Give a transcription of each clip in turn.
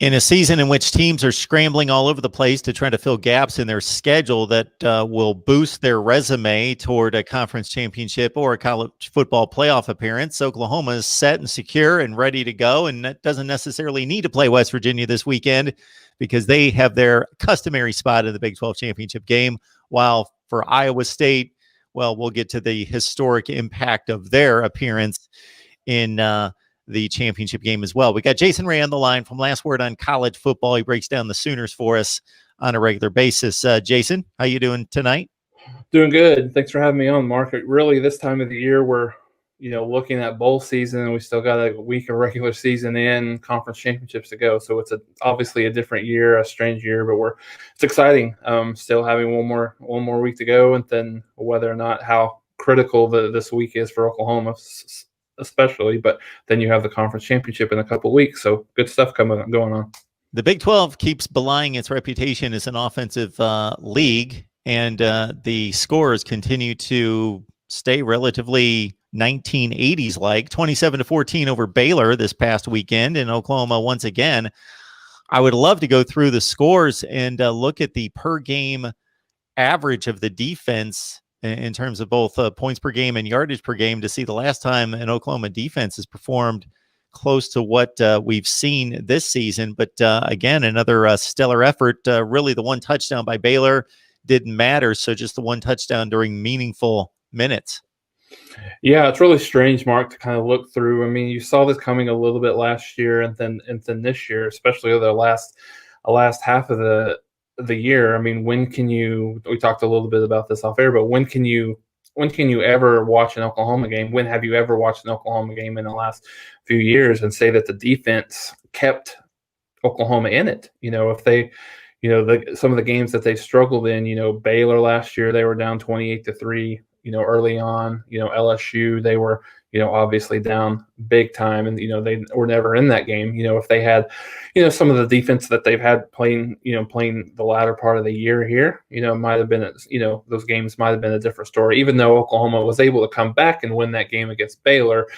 In a season in which teams are scrambling all over the place to try to fill gaps in their schedule that will boost their resume toward a conference championship or a college football playoff appearance, Oklahoma is set and secure and ready to go, and that doesn't necessarily need to play West Virginia this weekend because they have their customary spot in the Big 12 championship game, while for Iowa State, well, we'll get to the historic impact of their appearance in the championship game as well. We got Jason Ray on the line from Last Word on College Football. He breaks down the Sooners for us on a regular basis. Jason, how you doing tonight? Doing good. Thanks for having me on, Mark. Really, this time of the year, we're looking at bowl season, and we still got a week of regular season and conference championships to go. So it's obviously a different year, a strange year, but it's exciting. Still having one more week to go, and then whether or not how critical this week is for Oklahoma, especially, but then you have the conference championship in a couple of weeks. So good stuff going on. The Big 12 keeps belying its reputation as an offensive league, and the scores continue to stay relatively 1980s like 27-14 over Baylor this past weekend in Oklahoma. Once again, I would love to go through the scores and look at the per game average of the defense in terms of both points per game and yardage per game to see the last time an Oklahoma defense has performed close to what we've seen this season. But again, another stellar effort. Really, the one touchdown by Baylor didn't matter. So just the one touchdown during meaningful minutes. Yeah, it's really strange, Mark, to kind of look through. I mean, you saw this coming a little bit last year and then this year, especially the last half of the year. I mean, we talked a little bit about this off air, but when can you ever watch an Oklahoma game? When have you ever watched an Oklahoma game in the last few years and say that the defense kept Oklahoma in it? If they, some of the games that they struggled in, Baylor last year, they were down 28-3, early on, LSU, they were, obviously down big time, and, they were never in that game. If they had, some of the defense that they've had playing the latter part of the year here, might have been, those games might have been a different story, even though Oklahoma was able to come back and win that game against Baylor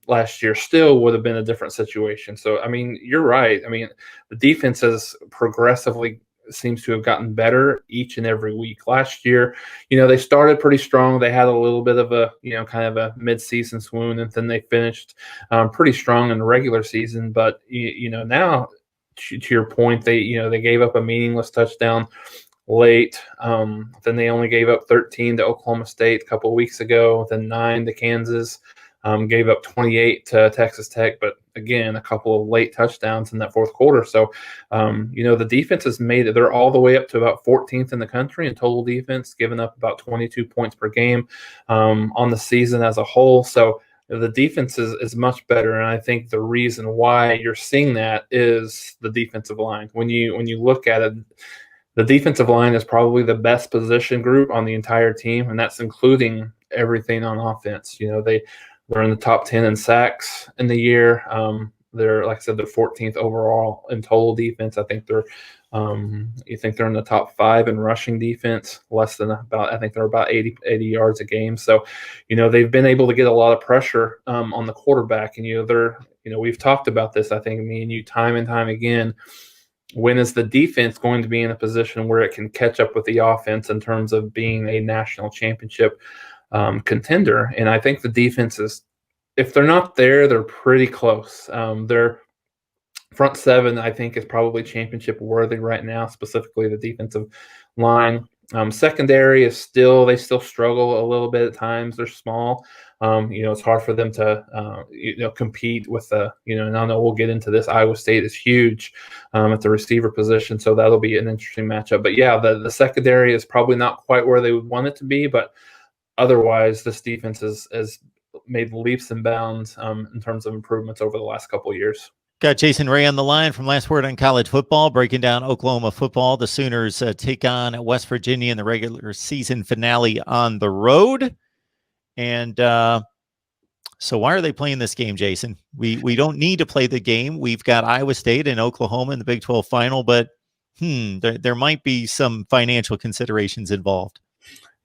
last year, still would have been a different situation. So, I mean, you're right. I mean, the defense has progressively seems to have gotten better each and every week. Last year, they started pretty strong. They had a little bit of a, kind of a mid-season swoon, and then they finished pretty strong in the regular season. But, now, to your point, they gave up a meaningless touchdown late. Then they only gave up 13 to Oklahoma State a couple of weeks ago, then 9 to Kansas. Gave up 28 to Texas Tech, but again, a couple of late touchdowns in that fourth quarter. So, the defense has made it. They're all the way up to about 14th in the country in total defense, giving up about 22 points per game on the season as a whole. So the defense is much better, and I think the reason why you're seeing that is the defensive line. When you look at it, the defensive line is probably the best position group on the entire team, and that's including everything on offense. They're in the top 10 in sacks in the year. They're, like I said, they're 14th overall in total defense. I think they're in the top 5 in rushing defense, I think they're about 80 yards a game. So, they've been able to get a lot of pressure on the quarterback. And, we've talked about this, I think, me and you, time and time again. When is the defense going to be in a position where it can catch up with the offense in terms of being a national championship contender? And I think the defense is, if they're not there, they're pretty close. Their front seven, I think, is probably championship worthy right now, specifically the defensive line. Secondary is they still struggle a little bit at times. They're small. It's hard for them to, compete with and I know we'll get into this. Iowa State is huge at the receiver position, so that'll be an interesting matchup. But yeah, the secondary is probably not quite where they would want it to be, but otherwise, this defense has made leaps and bounds in terms of improvements over the last couple of years. Got Jason Ray on the line from Last Word on College Football, breaking down Oklahoma football. The Sooners take on West Virginia in the regular season finale on the road. And so why are they playing this game, Jason? We don't need to play the game. We've got Iowa State and Oklahoma in the Big 12 final, but there might be some financial considerations involved.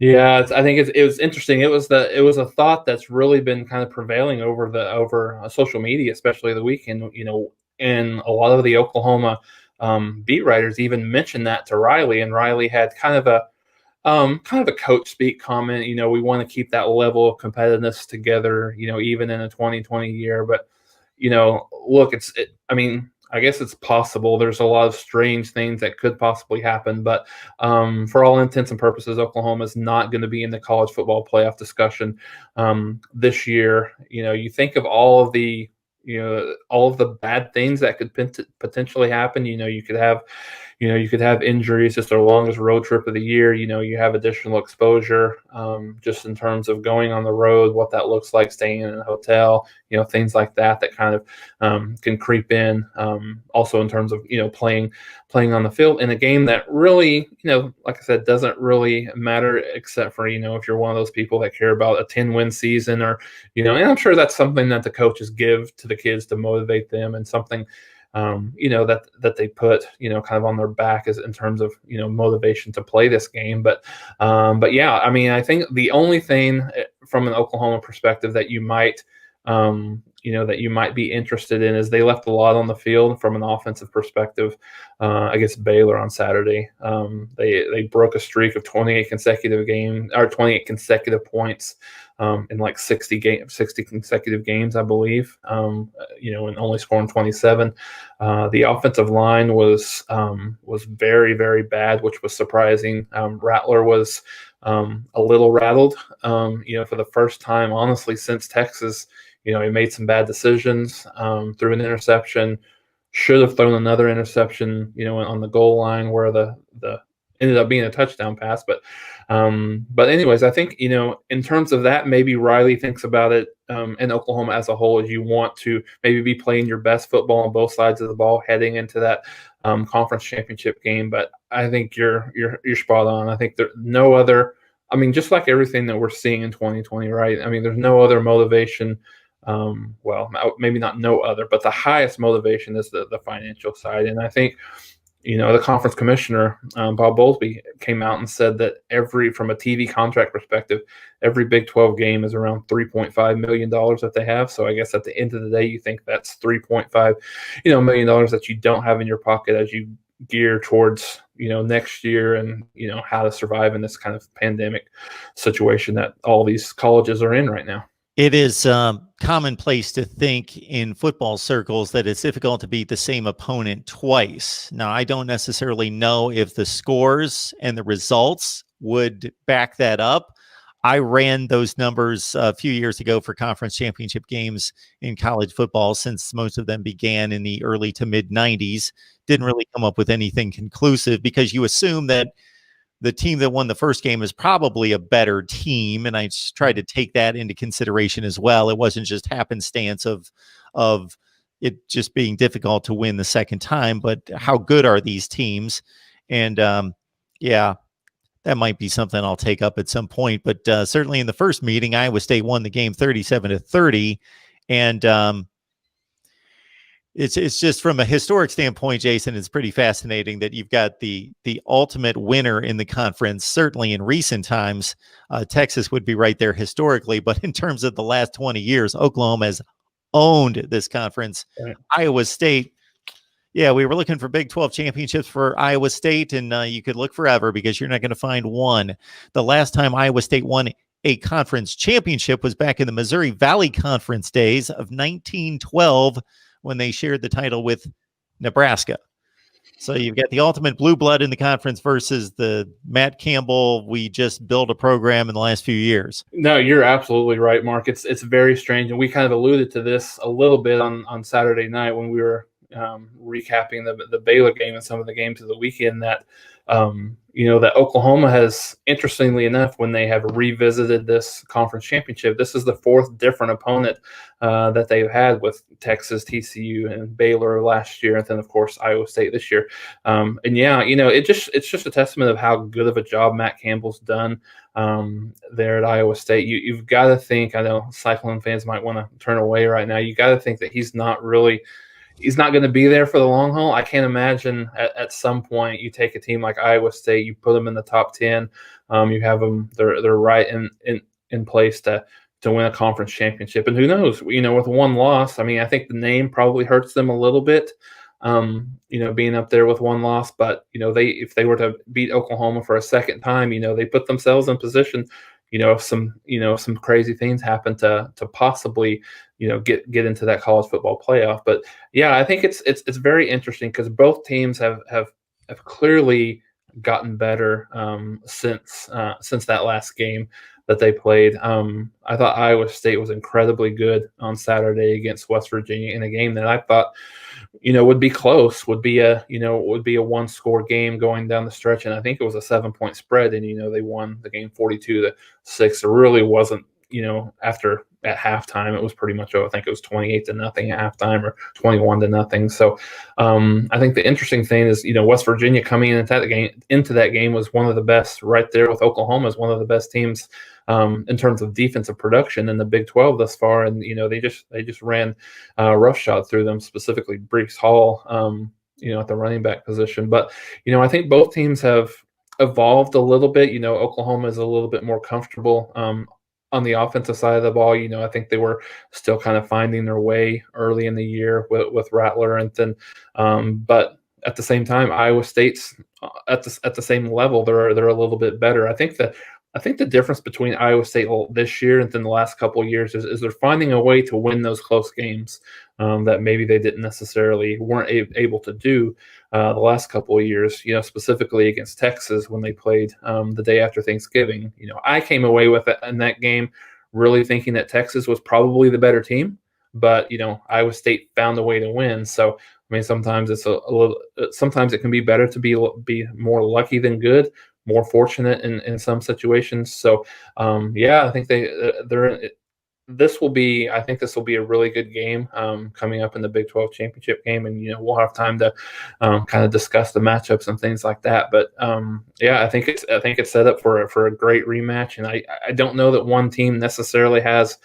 Yeah, I think it was interesting. It was a thought that's really been kind of prevailing over social media, especially the weekend. and a lot of the Oklahoma beat writers even mentioned that to Riley, and Riley had kind of a coach speak comment. We want to keep that level of competitiveness together, even in a 2020 year. But, look, I mean, I guess it's possible. There's a lot of strange things that could possibly happen. But for all intents and purposes, Oklahoma is not going to be in the college football playoff discussion this year. You think of all of the bad things that could potentially happen. You could have injuries. It's their longest road trip of the year. You have additional exposure just in terms of going on the road, what that looks like, staying in a hotel, things like that kind of can creep in. Also in terms of, playing on the field in a game that really, like I said, doesn't really matter except for, if you're one of those people that care about a 10-win season or, and I'm sure that's something that the coaches give to the kids to motivate them and something that they put, kind of on their back as in terms of, motivation to play this game. But yeah, I mean, I think the only thing from an Oklahoma perspective that you might, be interested in is they left a lot on the field from an offensive perspective against Baylor on Saturday. They broke a streak of 28 consecutive points in like 60 consecutive games, I believe, and only scoring 27. The offensive line was very, very bad, which was surprising. Rattler was a little rattled, for the first time, honestly, since Texas. He made some bad decisions, threw an interception, should have thrown another interception, on the goal line where the ended up being a touchdown pass. But anyways, I think, in terms of that, maybe Riley thinks about it in Oklahoma as a whole, as you want to maybe be playing your best football on both sides of the ball heading into that conference championship game. But I think you're spot on. I think there no other. I mean, just like everything that we're seeing in 2020, right? I mean, there's no other motivation. Well, maybe not no other, but the highest motivation is the financial side. And I think, the conference commissioner, Bob Bowlesby, came out and said that from a TV contract perspective, every Big 12 game is around $3.5 million that they have. So I guess at the end of the day, you think that's $3.5 million that you don't have in your pocket as you gear towards, next year and, how to survive in this kind of pandemic situation that all these colleges are in right now. It is commonplace to think in football circles that it's difficult to beat the same opponent twice. Now, I don't necessarily know if the scores and the results would back that up. I ran those numbers a few years ago for conference championship games in college football, since most of them began in the early to mid 90s. Didn't really come up with anything conclusive because you assume that the team that won the first game is probably a better team. And I just tried to take that into consideration as well. It wasn't just happenstance of it just being difficult to win the second time, but how good are these teams? And yeah, that might be something I'll take up at some point. But certainly in the first meeting, Iowa State won the game 37-30. And it's just from a historic standpoint, Jason, it's pretty fascinating that you've got the ultimate winner in the conference. Certainly in recent times, Texas would be right there historically, but in terms of the last 20 years, Oklahoma has owned this conference. Right. Iowa State, yeah, we were looking for Big 12 championships for Iowa State, and you could look forever because you're not going to find one. The last time Iowa State won a conference championship was back in the Missouri Valley Conference days of 1912, when they shared the title with Nebraska. So you've got the ultimate blue blood in the conference versus the Matt Campbell, we just built a program in the last few years. No, you're absolutely right, Mark. It's very strange. And we kind of alluded to this a little bit on Saturday night when we were recapping the Baylor game and some of the games of the weekend, that that Oklahoma has, interestingly enough, when they have revisited this conference championship, this is the fourth different opponent that they've had, with Texas, TCU, and Baylor last year, and then of course Iowa State this year. And yeah, it's just a testament of how good of a job Matt Campbell's done there at Iowa State. You've got to think, I know Cyclone fans might want to turn away right now, you got to think that he's not going to be there for the long haul. I can't imagine at some point you take a team like Iowa State, you put them in the top 10, you have them, they're right in place to to win a conference championship. And who knows, with one loss, I mean, I think the name probably hurts them a little bit, being up there with one loss. But, if they were to beat Oklahoma for a second time, they put themselves in position, if some crazy things happen to possibly, get into that college football playoff. But yeah, I think it's very interesting because both teams have clearly gotten better since that last game that they played. I thought Iowa State was incredibly good on Saturday against West Virginia in a game that I thought, would be close, would be a one score game going down the stretch. And I think it was a 7-point spread, and, they won the game 42-6. It really wasn't, at halftime, it was pretty much, I think it was 28-0 at halftime or 21-0. So I think the interesting thing is, West Virginia coming into that game was one of the best, right there with Oklahoma, is one of the best teams in terms of defensive production in the Big 12 thus far. And, they just ran roughshod through them, specifically Brees Hall, at the running back position. But, I think both teams have evolved a little bit. Oklahoma is a little bit more comfortable on the offensive side of the ball. I think they were still kind of finding their way early in the year with Rattler, and then, but at the same time, Iowa State's at the same level. They're a little bit better. I think the difference between Iowa State this year and then the last couple of years is they're finding a way to win those close games that maybe they didn't necessarily weren't able to do the last couple of years. Specifically against Texas when they played the day after Thanksgiving. I came away with it in that game really thinking that Texas was probably the better team, but Iowa State found a way to win. So I mean, sometimes it's a little. Sometimes it can be better to be more lucky than good, more fortunate in some situations. So, yeah, I think they're. This will be. I think this will be a really good game coming up in the Big 12 championship game, and we'll have time to kind of discuss the matchups and things like that. But yeah, I think it's set up for a great rematch, and I don't know that one team necessarily has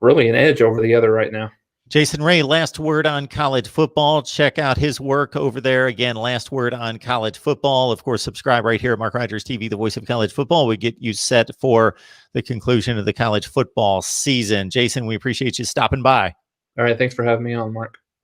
really an edge over the other right now. Jason Ray, last word on college football. Check out his work over there. Again, last word on college football. Of course, subscribe right here at Mark Rogers TV, the voice of college football. We get you set for the conclusion of the college football season. Jason, we appreciate you stopping by. All right. Thanks for having me on, Mark.